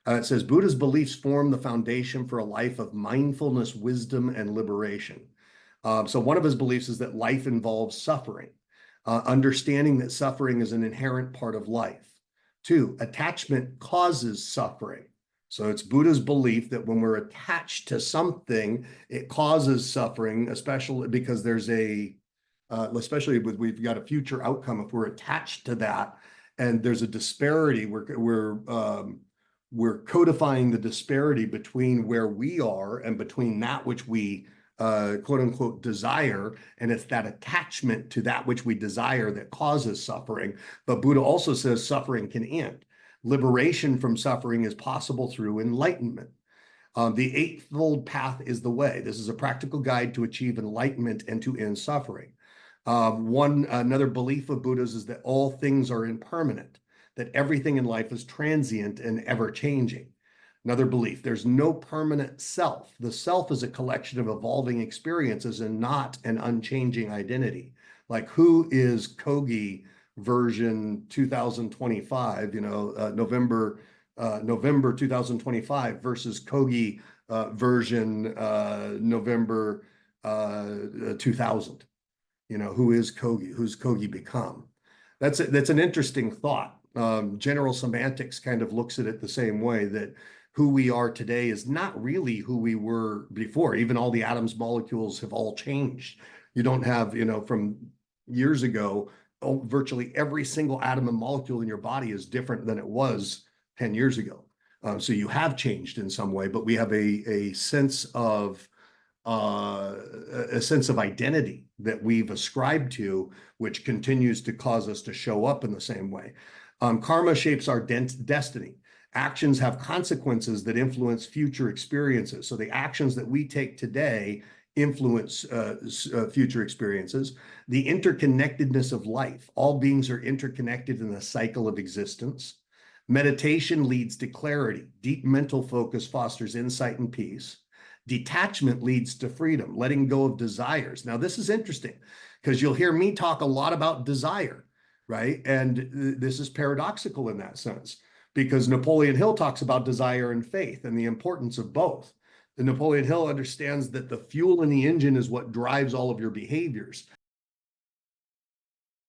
It says Buddha's beliefs form the foundation for a life of mindfulness, wisdom, and liberation. So one of his beliefs is that life involves suffering, understanding that suffering is an inherent part of life. Two, attachment causes suffering. So it's Buddha's belief that when we're attached to something, it causes suffering, especially because there's especially with we've got a future outcome if we're attached to that, and there's a disparity. We're codifying the disparity between where we are and between that which we quote unquote desire, and it's that attachment to that which we desire that causes suffering. But Buddha also says suffering can end. Liberation from suffering is possible through enlightenment. The Eightfold Path is the way. This is a practical guide to achieve enlightenment and to end suffering. Another belief of Buddha's is that all things are impermanent, that everything in life is transient and ever-changing. Another belief, there's no permanent self. The self is a collection of evolving experiences and not an unchanging identity. Like, who is Kogi version 2025, November 2025 versus Kogi version November 2000? Who is Kogi? Who's Kogi become? That's an interesting thought. General semantics kind of looks at it the same way, that who we are today is not really who we were before. Even all the atoms, molecules have all changed. You don't have, from years ago, virtually every single atom and molecule in your body is different than it was 10 years ago. So you have changed in some way, but we have a sense of identity that we've ascribed to, which continues to cause us to show up in the same way. Karma shapes our destiny. Actions have consequences that influence future experiences. So the actions that we take today influence future experiences. The interconnectedness of life. All beings are interconnected in the cycle of existence. Meditation leads to clarity. Deep mental focus fosters insight and peace. Detachment leads to freedom, letting go of desires. Now, this is interesting because you'll hear me talk a lot about desire, right? And this is paradoxical in that sense, because Napoleon Hill talks about desire and faith and the importance of both. And Napoleon Hill understands that the fuel in the engine is what drives all of your behaviors.